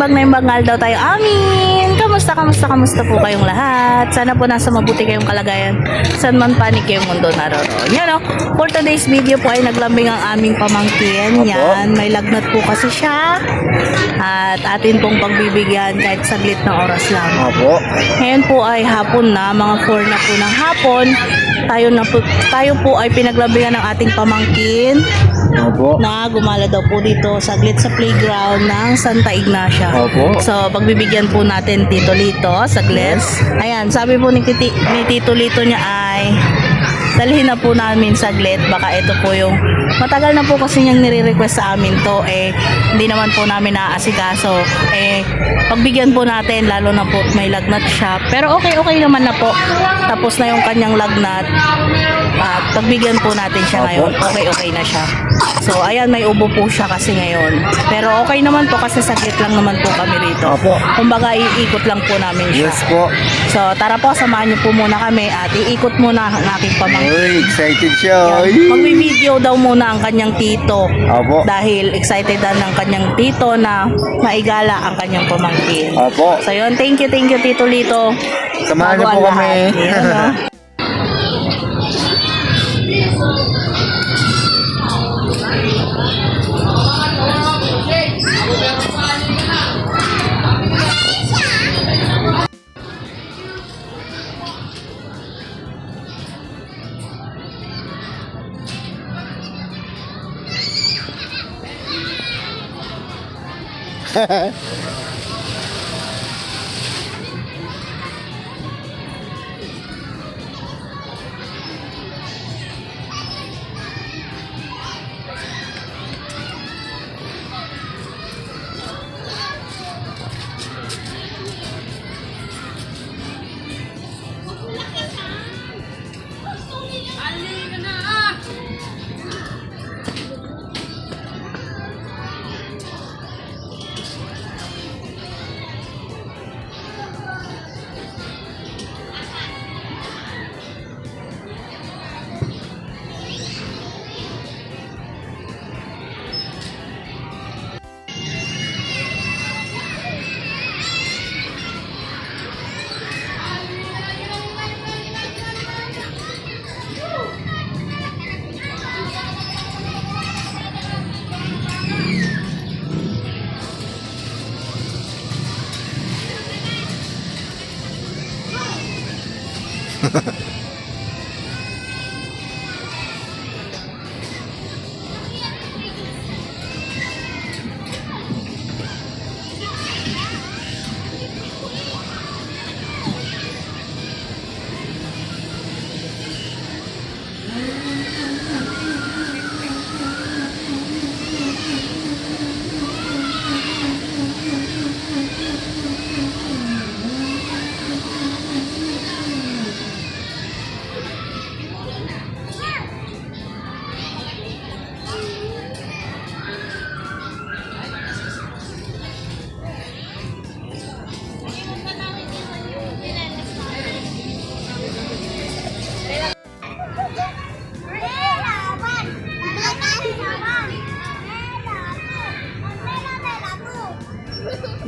Imbag na imbangal daw tayo amin. Kamusta po kayong lahat? Sana po nasa mabuti kayong kalagayan. Saan man panig kayong mundo naroon. Yan o, for today's video po ay naglambing ang aming pamangkin. Yan, may lagnat po kasi siya. At atin pong pagbibigyan kahit saglit na oras lang. Opo. Ngayon po ay hapon na, mga 4 na po ng hapon. Tayo po ay pinaglambingan ng ating pamangkin. Opo. Na gumala daw po dito saglit sa playground ng Santa Ignacia. Opo. So, pagbibigyan po natin Tito Lito saglit. Ayan, sabi po ni Tito Lito niya ay dalhin na po namin saglit. Baka ito po yung matagal na po kasi niyang nire-request sa amin to. Hindi naman po namin naaasikaso. Pagbigyan po natin, lalo na po may lagnat siya. Pero okay naman na po. Tapos na yung kanyang lagnat. Pagbigyan po natin siya ngayon. Okay na siya. So, ayan, may ubo po siya kasi ngayon. Pero okay naman po kasi saglit lang naman po kami rito. Opo. Kumbaga, iikot lang po namin siya. Yes po. So, tara po, samahan niyo po muna kami at iikot muna ang aking pamangkin. Uy, excited siya. Magbi-video daw muna ang kanyang tito. Opo. Dahil excited na ng kanyang tito na maigala ang kanyang pamangkin. Opo. So, yun, thank you Tito Lito. Samahan niyo Bago po ang kami. lahat. Yan, no?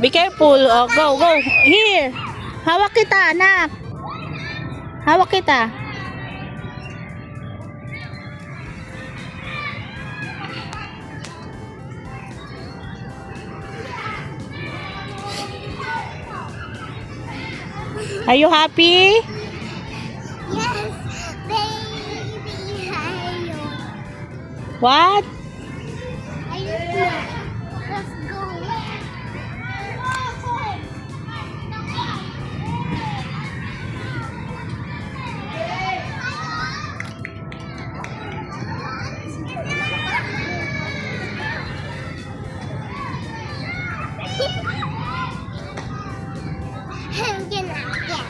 Be careful. Oh, go. Here. Hawak kita, anak. Hawak kita. Are you happy? Yes, baby, hello. What? Let's go. I'm gonna get.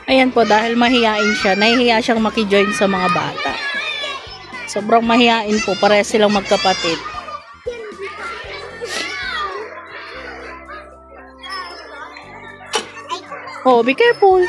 Ayan po, dahil mahiyain siya, nahihiya siyang makijoin sa mga bata. Sobrang mahiyain po, pareha silang magkapatid. Oh, be careful.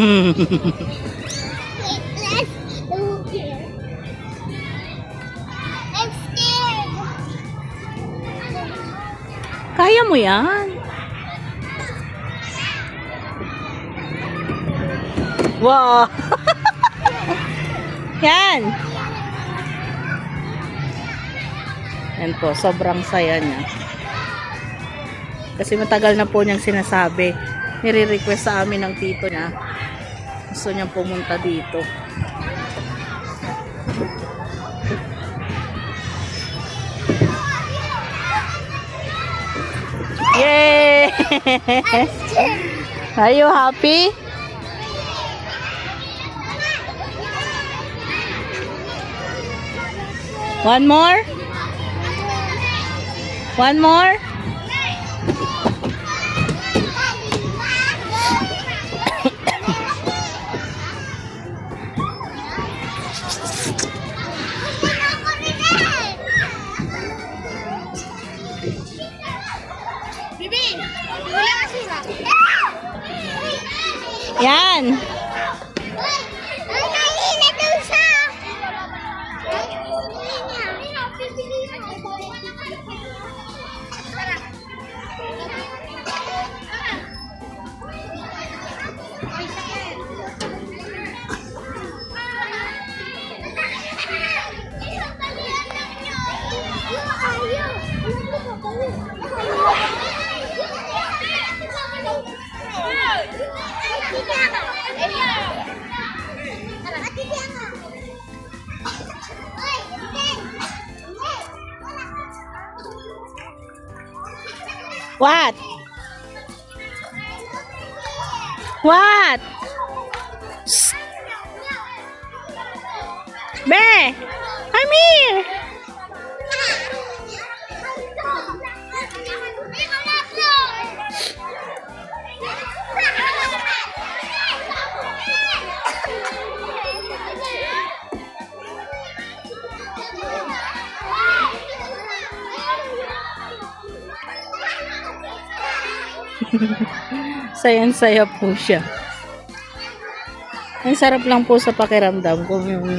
I'm scared. Kaya mo yan. Wow! Yan! Yan po, sobrang saya niya. Kasi matagal na po niyang sinasabi. Nire-request sa amin ng tito niya. Gusto niyang pumunta dito. Yay! Are you happy? One more? One more? Yan. What? What? Shh. Be, I'm here. Sayang-saya po siya. Ang sarap lang po sa pakiramdam kung yung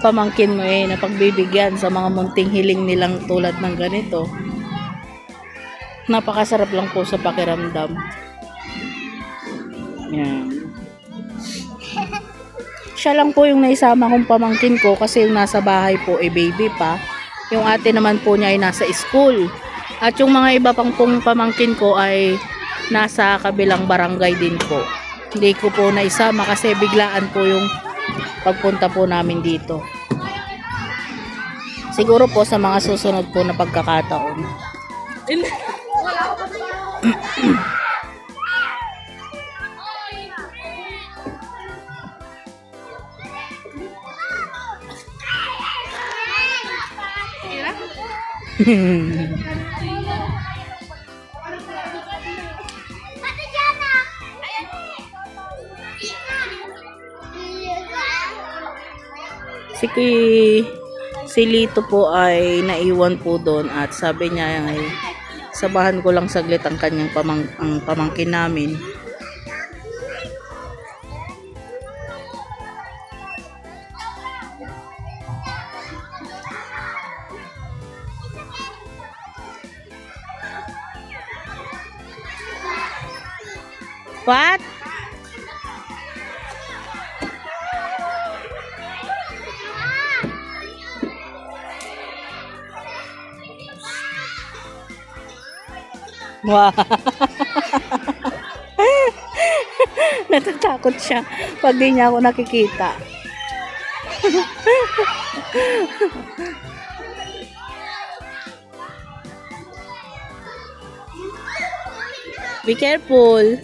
pamangkin mo napagbibigyan sa mga munting hiling nilang tulad ng ganito. Napakasarap lang po sa pakiramdam. Yan. Siya lang po yung naisama kong pamangkin ko kasi yung nasa bahay po baby pa. Yung ate naman po niya ay nasa school. At yung mga iba pang pong pamangkin ko ay nasa kabilang barangay din po. Hindi ko po naisama kasi biglaan po yung pagpunta po namin dito. Siguro po sa mga susunod po na pagkakataon. Si Lito po ay naiwan po doon at sabi niya ay sabahan ko lang saglit ang kanyang pamangkin namin. What? Wow. Natatakot siya pag di niya ako nakikita. Be careful.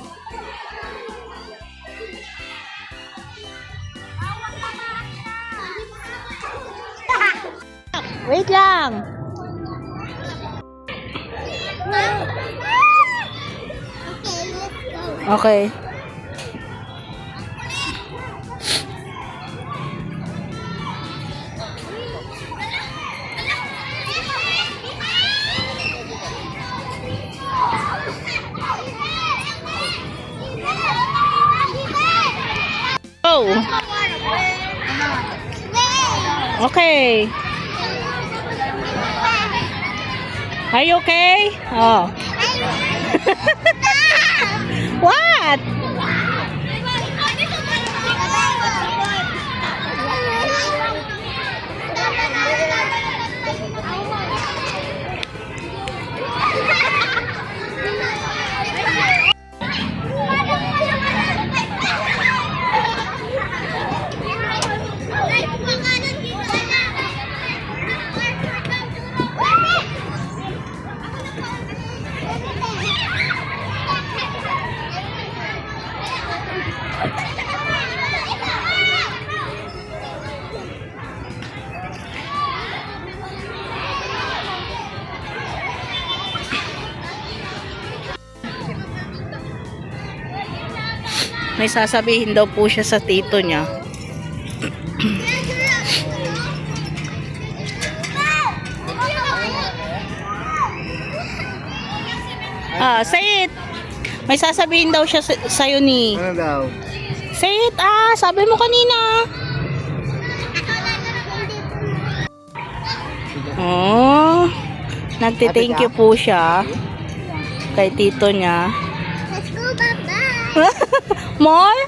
Wait lang. Okay. Go. Okay. Are you okay? Oh. What? May sasabihin daw po siya sa tito niya. Say it. May sasabihin daw siya sa'yo ni. Ano daw? Say it, sabi mo kanina. Oh, nagti-thank you po siya kay tito niya. Let's go, Baba. More?